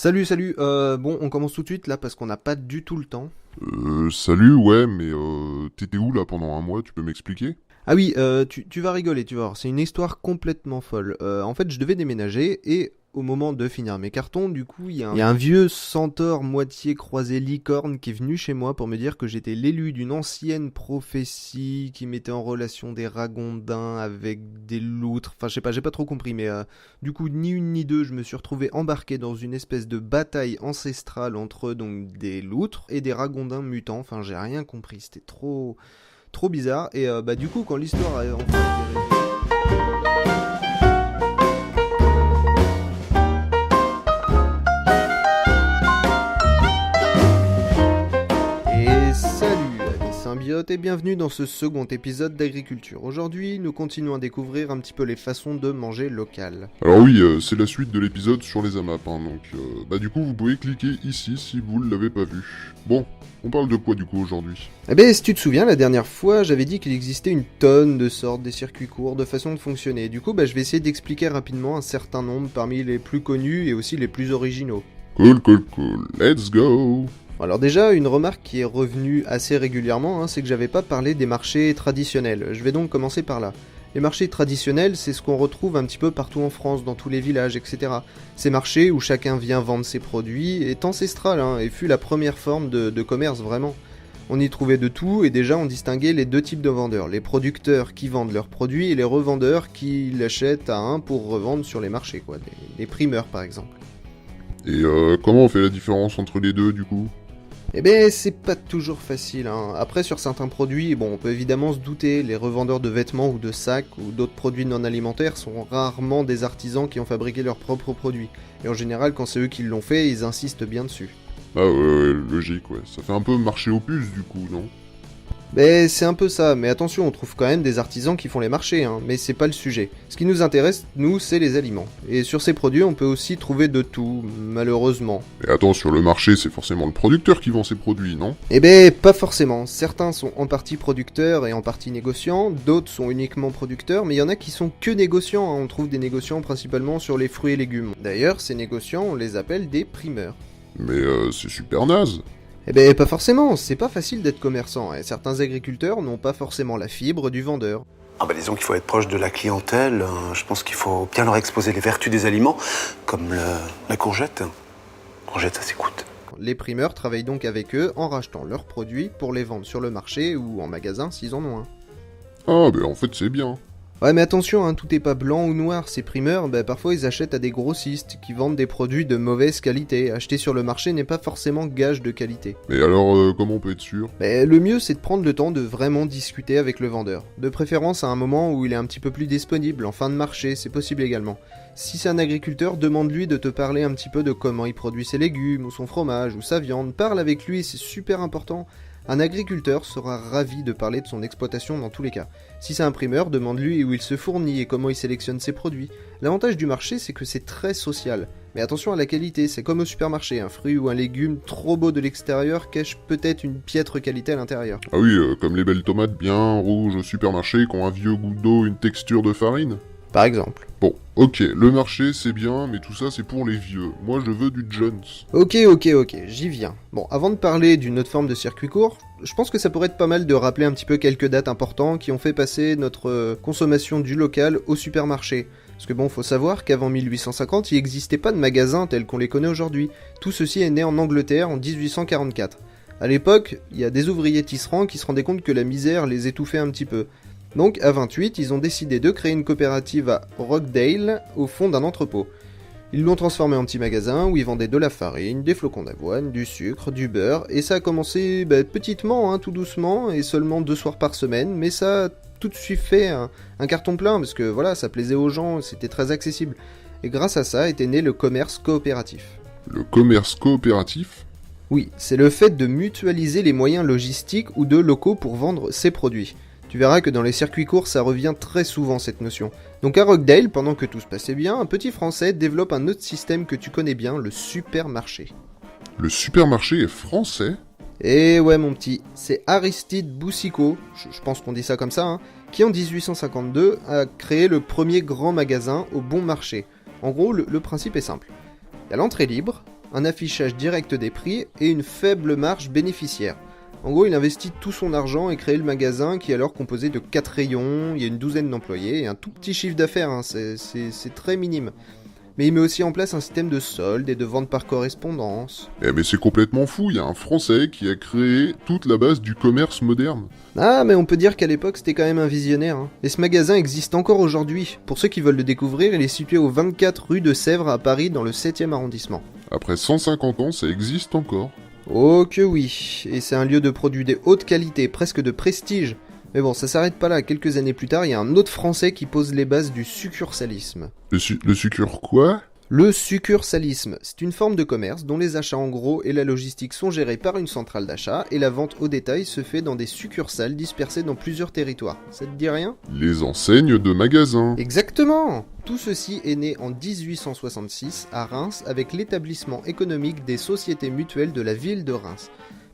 Salut, bon, on commence tout de suite là parce qu'on n'a pas du tout le temps. Salut, ouais, mais t'étais où là pendant un mois, tu peux m'expliquer? Ah oui, tu vas rigoler, tu vas voir, c'est une histoire complètement folle. En fait, je devais déménager et au moment de finir mes cartons, du coup, il y a un vieux centaure moitié croisé licorne qui est venu chez moi pour me dire que j'étais l'élu d'une ancienne prophétie qui mettait en relation des ragondins avec des loutres. Enfin, je sais pas, j'ai pas trop compris, mais du coup, ni une ni deux, je me suis retrouvé embarqué dans une espèce de bataille ancestrale entre donc des loutres et des ragondins mutants. Enfin, j'ai rien compris, c'était trop bizarre. Et bah du coup, quand l'histoire a enfin été Et salut amis symbiotes et bienvenue dans ce second épisode d'Agriculture. Aujourd'hui, nous continuons à découvrir un petit peu les façons de manger local. Alors oui, c'est la suite de l'épisode sur les AMAP, hein, donc bah du coup vous pouvez cliquer ici si vous ne l'avez pas vu. Bon, on parle de quoi du coup aujourd'hui? Eh ben, si tu te souviens, la dernière fois, j'avais dit qu'il existait une tonne de sortes, des circuits courts, de façons de fonctionner. Du coup, bah, je vais essayer d'expliquer rapidement un certain nombre parmi les plus connus et aussi les plus originaux. Cool, let's go! Alors déjà, une remarque qui est revenue assez régulièrement, c'est que j'avais pas parlé des marchés traditionnels. Je vais donc commencer par là. Les marchés traditionnels, c'est ce qu'on retrouve un petit peu partout en France, dans tous les villages, etc. Ces marchés où chacun vient vendre ses produits est ancestral, et fut la première forme de commerce vraiment. On y trouvait de tout et déjà on distinguait les deux types de vendeurs. Les producteurs qui vendent leurs produits et les revendeurs qui l'achètent à un pour revendre sur les marchés, quoi. Les primeurs par exemple. Et comment on fait la différence entre les deux du coup? Eh ben, c'est pas toujours facile, Après, sur certains produits, bon, on peut évidemment se douter, les revendeurs de vêtements ou de sacs ou d'autres produits non alimentaires sont rarement des artisans qui ont fabriqué leurs propres produits. Et en général, quand c'est eux qui l'ont fait, ils insistent bien dessus. Ah ouais, logique, ouais. Ça fait un peu marché aux puces du coup, non? Ben, c'est un peu ça, mais attention, on trouve quand même des artisans qui font les marchés, mais c'est pas le sujet. Ce qui nous intéresse, nous, c'est les aliments. Et sur ces produits, on peut aussi trouver de tout, malheureusement. Mais attends, sur le marché, c'est forcément le producteur qui vend ses produits, non? Eh ben, pas forcément. Certains sont en partie producteurs et en partie négociants, d'autres sont uniquement producteurs, mais il y en a qui sont que négociants, On trouve des négociants principalement sur les fruits et légumes. D'ailleurs, ces négociants, on les appelle des primeurs. Mais c'est super naze! Eh ben, pas forcément, c'est pas facile d'être commerçant, et certains agriculteurs n'ont pas forcément la fibre du vendeur. Ah bah disons qu'il faut être proche de la clientèle. Je pense qu'il faut bien leur exposer les vertus des aliments, comme la courgette. Courgette, ça s'écoute. Les primeurs travaillent donc avec eux en rachetant leurs produits pour les vendre sur le marché ou en magasin s'ils en ont un. Ah bah en fait c'est bien. Ouais mais attention, tout est pas blanc ou noir, ces primeurs, parfois ils achètent à des grossistes qui vendent des produits de mauvaise qualité. Acheter sur le marché n'est pas forcément gage de qualité. Mais alors comment on peut être sûr? Le mieux c'est de prendre le temps de vraiment discuter avec le vendeur. De préférence à un moment où il est un petit peu plus disponible, en fin de marché, c'est possible également. Si c'est un agriculteur, demande-lui de te parler un petit peu de comment il produit ses légumes, ou son fromage, ou sa viande. Parle avec lui, c'est super important. Un agriculteur sera ravi de parler de son exploitation dans tous les cas. Si c'est un primeur, demande-lui où il se fournit et comment il sélectionne ses produits. L'avantage du marché, c'est que c'est très social. Mais attention à la qualité, c'est comme au supermarché, un fruit ou un légume trop beau de l'extérieur cache peut-être une piètre qualité à l'intérieur. Ah oui, comme les belles tomates bien rouges au supermarché qui ont un vieux goût d'eau, une texture de farine. Par exemple. Bon, ok, le marché c'est bien, mais tout ça c'est pour les vieux. Moi je veux du Jones. Ok, j'y viens. Bon, avant de parler d'une autre forme de circuit court, je pense que ça pourrait être pas mal de rappeler un petit peu quelques dates importantes qui ont fait passer notre consommation du local au supermarché. Parce que bon, faut savoir qu'avant 1850, il n'existait pas de magasins tels qu'on les connaît aujourd'hui. Tout ceci est né en Angleterre en 1844. À l'époque, il y a des ouvriers tisserands qui se rendaient compte que la misère les étouffait un petit peu. Donc, à 28, ils ont décidé de créer une coopérative à Rochdale, au fond d'un entrepôt. Ils l'ont transformé en petit magasin où ils vendaient de la farine, des flocons d'avoine, du sucre, du beurre, et ça a commencé petitement, tout doucement, et seulement 2 soirs par semaine, mais ça a tout de suite fait un carton plein, parce que voilà, ça plaisait aux gens, c'était très accessible. Et grâce à ça était né le commerce coopératif. Le commerce coopératif? Oui, c'est le fait de mutualiser les moyens logistiques ou de locaux pour vendre ses produits. Tu verras que dans les circuits courts, ça revient très souvent cette notion. Donc à Rochdale, pendant que tout se passait bien, un petit français développe un autre système que tu connais bien, le supermarché. Le supermarché est français? Et ouais mon petit, c'est Aristide Boucicaut, je pense qu'on dit ça comme ça, qui en 1852 a créé le premier grand magasin au bon marché. En gros, le principe est simple. Il y a l'entrée libre, un affichage direct des prix et une faible marge bénéficiaire. En gros, il investit tout son argent et crée le magasin qui est alors composé de 4 rayons, il y a une douzaine d'employés et un tout petit chiffre d'affaires, hein, c'est très minime. Mais il met aussi en place un système de soldes et de vente par correspondance. Eh mais c'est complètement fou, il y a un Français qui a créé toute la base du commerce moderne. Ah, mais on peut dire qu'à l'époque c'était quand même un visionnaire, hein. Et ce magasin existe encore aujourd'hui. Pour ceux qui veulent le découvrir, il est situé au 24 rue de Sèvres à Paris dans le 7e arrondissement. Après 150 ans, ça existe encore. Oh que oui, et c'est un lieu de produits de haute qualité, presque de prestige. Mais bon, ça s'arrête pas là, quelques années plus tard, il y a un autre Français qui pose les bases du succursalisme. Le succure quoi? Le succursalisme, c'est une forme de commerce dont les achats en gros et la logistique sont gérés par une centrale d'achat et la vente au détail se fait dans des succursales dispersées dans plusieurs territoires. Ça te dit rien? Les enseignes de magasins. Exactement! Tout ceci est né en 1866 à Reims avec l'établissement économique des sociétés mutuelles de la ville de Reims.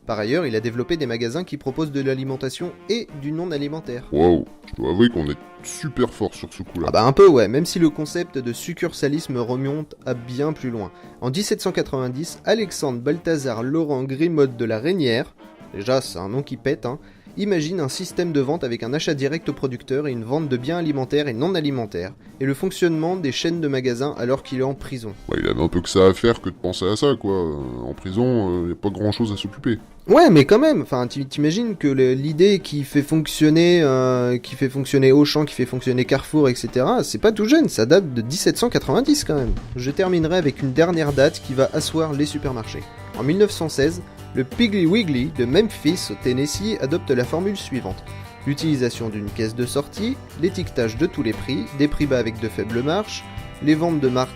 Par ailleurs, il a développé des magasins qui proposent de l'alimentation et du non-alimentaire. Waouh, je dois avouer qu'on est super fort sur ce coup-là. Ah bah un peu ouais, même si le concept de succursalisme remonte à bien plus loin. En 1790, Alexandre Balthazar Laurent Grimaud de la Reynière, déjà c'est un nom qui pète, hein, imagine un système de vente avec un achat direct au producteur et une vente de biens alimentaires et non alimentaires, et le fonctionnement des chaînes de magasins alors qu'il est en prison. Ouais, il avait un peu que ça à faire que de penser à ça, quoi. En prison, y a pas grand-chose à s'occuper. Ouais, mais quand même, enfin, t'imagines que l'idée qui fait fonctionner Auchan, qui fait fonctionner Carrefour, etc., c'est pas tout jeune, ça date de 1790 quand même. Je terminerai avec une dernière date qui va asseoir les supermarchés. En 1916, le Piggly Wiggly de Memphis au Tennessee adopte la formule suivante. L'utilisation d'une caisse de sortie, l'étiquetage de tous les prix, des prix bas avec de faibles marges, les ventes de marques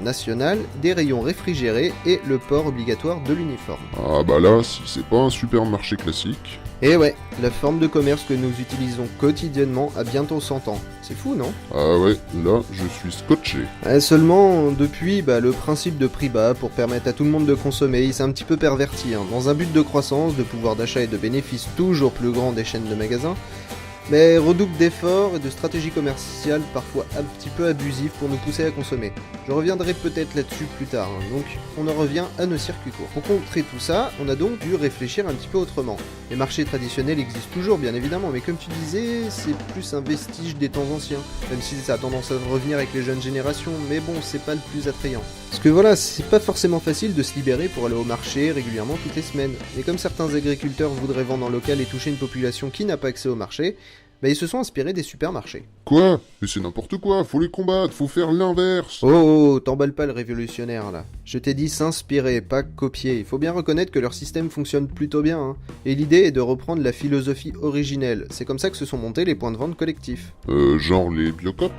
nationales, des rayons réfrigérés et le port obligatoire de l'uniforme. Ah bah là, si c'est pas un supermarché classique... Et ouais, la forme de commerce que nous utilisons quotidiennement a bientôt 100 ans. C'est fou, non? Ah ouais, là, je suis scotché. Seulement, depuis, le principe de prix bas pour permettre à tout le monde de consommer, il s'est un petit peu perverti, hein, dans un but de croissance, de pouvoir d'achat et de bénéfices toujours plus grands des chaînes de magasins, mais redouble d'efforts et de stratégies commerciales parfois un petit peu abusives pour nous pousser à consommer. Je reviendrai peut-être là-dessus plus tard, hein. Donc on en revient à nos circuits courts. Pour contrer tout ça, on a donc dû réfléchir un petit peu autrement. Les marchés traditionnels existent toujours bien évidemment, mais comme tu disais, c'est plus un vestige des temps anciens, même si ça a tendance à revenir avec les jeunes générations, mais bon, c'est pas le plus attrayant. Parce que voilà, c'est pas forcément facile de se libérer pour aller au marché régulièrement toutes les semaines. Et comme certains agriculteurs voudraient vendre en local et toucher une population qui n'a pas accès au marché, ils se sont inspirés des supermarchés. Quoi? Mais c'est n'importe quoi, faut les combattre, faut faire l'inverse. Oh, t'emballes pas le révolutionnaire là. Je t'ai dit s'inspirer, pas copier. Il faut bien reconnaître que leur système fonctionne plutôt bien, hein. Et l'idée est de reprendre la philosophie originelle. C'est comme ça que se sont montés les points de vente collectifs. Genre les Biocoop?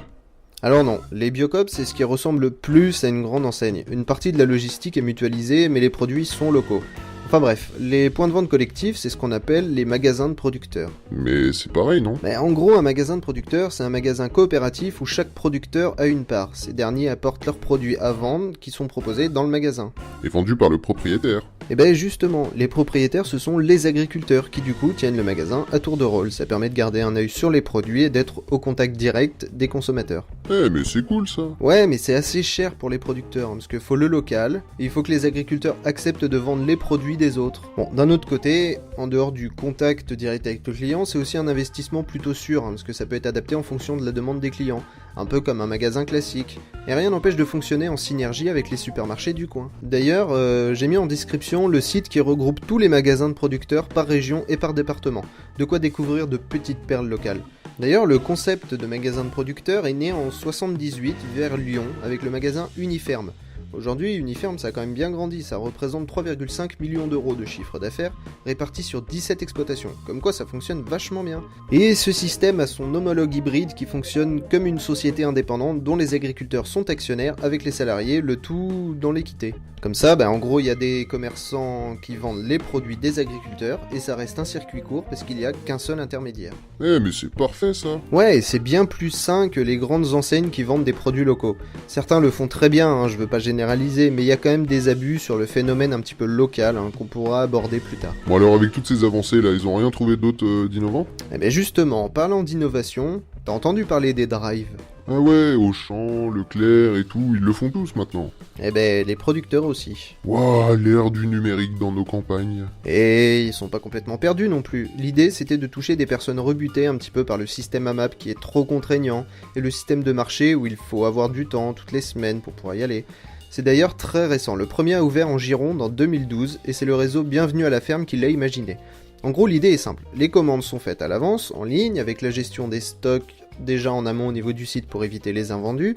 Alors non, les Biocoop c'est ce qui ressemble le plus à une grande enseigne. Une partie de la logistique est mutualisée, mais les produits sont locaux. Enfin bref, les points de vente collectifs, c'est ce qu'on appelle les magasins de producteurs. Mais c'est pareil, non? En gros, un magasin de producteurs, c'est un magasin coopératif où chaque producteur a une part. Ces derniers apportent leurs produits à vendre qui sont proposés dans le magasin. Et vendus par le propriétaire. Et justement, les propriétaires, ce sont les agriculteurs qui du coup tiennent le magasin à tour de rôle. Ça permet de garder un œil sur les produits et d'être au contact direct des consommateurs. Mais c'est cool ça. Ouais, mais c'est assez cher pour les producteurs, parce qu'il faut le local, et il faut que les agriculteurs acceptent de vendre les produits des autres. Bon, d'un autre côté, en dehors du contact direct avec le client, c'est aussi un investissement plutôt sûr, parce que ça peut être adapté en fonction de la demande des clients, un peu comme un magasin classique. Et rien n'empêche de fonctionner en synergie avec les supermarchés du coin. D'ailleurs, j'ai mis en description le site qui regroupe tous les magasins de producteurs par région et par département, de quoi découvrir de petites perles locales. D'ailleurs, le concept de magasin de producteurs est né en 78 vers Lyon avec le magasin Uniferme. Aujourd'hui, Uniferme, ça a quand même bien grandi, ça représente 3,5 millions d'euros de chiffre d'affaires, répartis sur 17 exploitations, comme quoi ça fonctionne vachement bien. Et ce système a son homologue hybride qui fonctionne comme une société indépendante dont les agriculteurs sont actionnaires avec les salariés, le tout dans l'équité. Comme ça, en gros, il y a des commerçants qui vendent les produits des agriculteurs, et ça reste un circuit court parce qu'il n'y a qu'un seul intermédiaire. Mais c'est parfait ça. Ouais, et c'est bien plus sain que les grandes enseignes qui vendent des produits locaux. Certains le font très bien, hein, je veux pas généraliser, mais il y a quand même des abus sur le phénomène un petit peu local, hein, qu'on pourra aborder plus tard. Bon alors avec toutes ces avancées là, ils ont rien trouvé d'autre d'innovant? Justement, en parlant d'innovation, T'as entendu parler des drives? Ah ouais, Auchan, Leclerc et tout, ils le font tous maintenant. Eh ben, les producteurs aussi. Waouh, l'ère du numérique dans nos campagnes. Et ils sont pas complètement perdus non plus. L'idée, c'était de toucher des personnes rebutées un petit peu par le système AMAP qui est trop contraignant, et le système de marché où il faut avoir du temps toutes les semaines pour pouvoir y aller. C'est d'ailleurs très récent, le premier a ouvert en Gironde en 2012, et c'est le réseau Bienvenue à la ferme qui l'a imaginé. En gros, l'idée est simple, les commandes sont faites à l'avance, en ligne, avec la gestion des stocks déjà en amont au niveau du site pour éviter les invendus,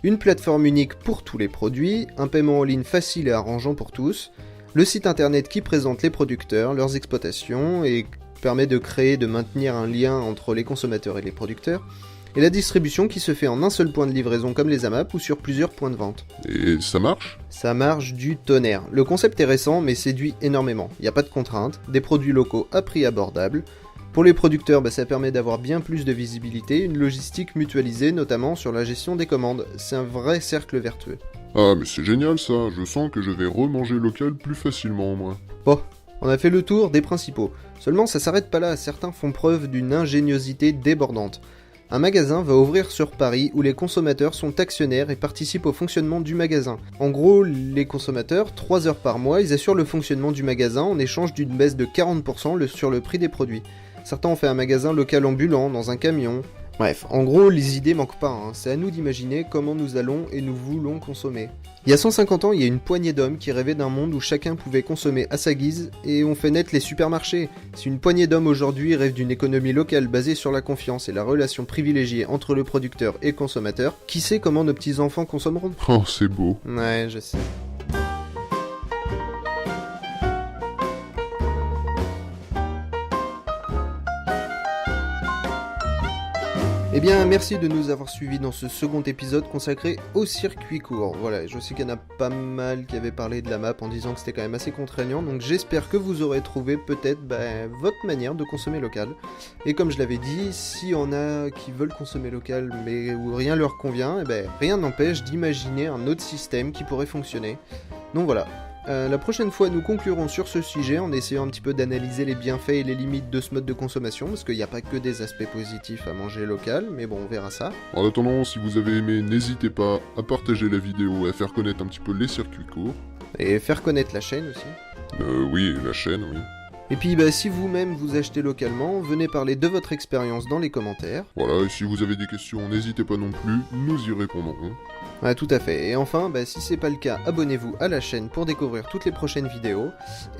une plateforme unique pour tous les produits, un paiement en ligne facile et arrangeant pour tous, le site internet qui présente les producteurs, leurs exploitations et permet de créer et de maintenir un lien entre les consommateurs et les producteurs, et la distribution qui se fait en un seul point de livraison comme les AMAP ou sur plusieurs points de vente. Et ça marche? Ça marche du tonnerre. Le concept est récent mais séduit énormément. Il n'y a pas de contraintes, des produits locaux à prix abordable. Pour les producteurs, ça permet d'avoir bien plus de visibilité, une logistique mutualisée notamment sur la gestion des commandes. C'est un vrai cercle vertueux. Ah mais c'est génial ça, je sens que je vais remanger local plus facilement moi. Bon, on a fait le tour des principaux. Seulement ça s'arrête pas là, certains font preuve d'une ingéniosité débordante. Un magasin va ouvrir sur Paris où les consommateurs sont actionnaires et participent au fonctionnement du magasin. En gros, les consommateurs, 3 heures par mois, ils assurent le fonctionnement du magasin en échange d'une baisse de 40% sur le prix des produits. Certains ont fait un magasin local ambulant, dans un camion. Bref, en gros, les idées manquent pas, c'est à nous d'imaginer comment nous allons et nous voulons consommer. Il y a 150 ans, il y a une poignée d'hommes qui rêvaient d'un monde où chacun pouvait consommer à sa guise, et on fait naître les supermarchés. Si une poignée d'hommes aujourd'hui rêve d'une économie locale basée sur la confiance et la relation privilégiée entre le producteur et le consommateur, qui sait comment nos petits-enfants consommeront? Oh, c'est beau. Ouais, je sais. Eh bien, merci de nous avoir suivis dans ce second épisode consacré au circuit court. Voilà, je sais qu'il y en a pas mal qui avaient parlé de la map en disant que c'était quand même assez contraignant, donc j'espère que vous aurez trouvé peut-être votre manière de consommer local. Et comme je l'avais dit, s'il y en a qui veulent consommer local mais où rien leur convient, rien n'empêche d'imaginer un autre système qui pourrait fonctionner. Donc voilà. La prochaine fois, nous conclurons sur ce sujet en essayant un petit peu d'analyser les bienfaits et les limites de ce mode de consommation, parce qu'il n'y a pas que des aspects positifs à manger local, mais bon, on verra ça. En attendant, si vous avez aimé, n'hésitez pas à partager la vidéo et à faire connaître un petit peu les circuits courts. Et faire connaître la chaîne aussi. Oui, la chaîne, oui. Et puis si vous-même vous achetez localement, venez parler de votre expérience dans les commentaires. Voilà, et si vous avez des questions, n'hésitez pas non plus, nous y répondrons. Ouais, tout à fait. Et enfin, si c'est pas le cas, abonnez-vous à la chaîne pour découvrir toutes les prochaines vidéos.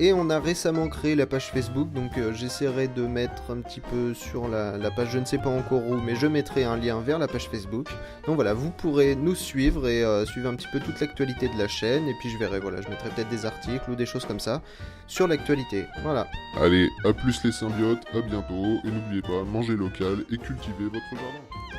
Et on a récemment créé la page Facebook, donc j'essaierai de mettre un petit peu sur la page, je ne sais pas encore où, mais je mettrai un lien vers la page Facebook. Donc voilà, vous pourrez nous suivre et suivre un petit peu toute l'actualité de la chaîne. Et puis je verrai, voilà, je mettrai peut-être des articles ou des choses comme ça sur l'actualité. Voilà. Allez, à plus les symbiotes, à bientôt, et n'oubliez pas, mangez local et cultivez votre jardin.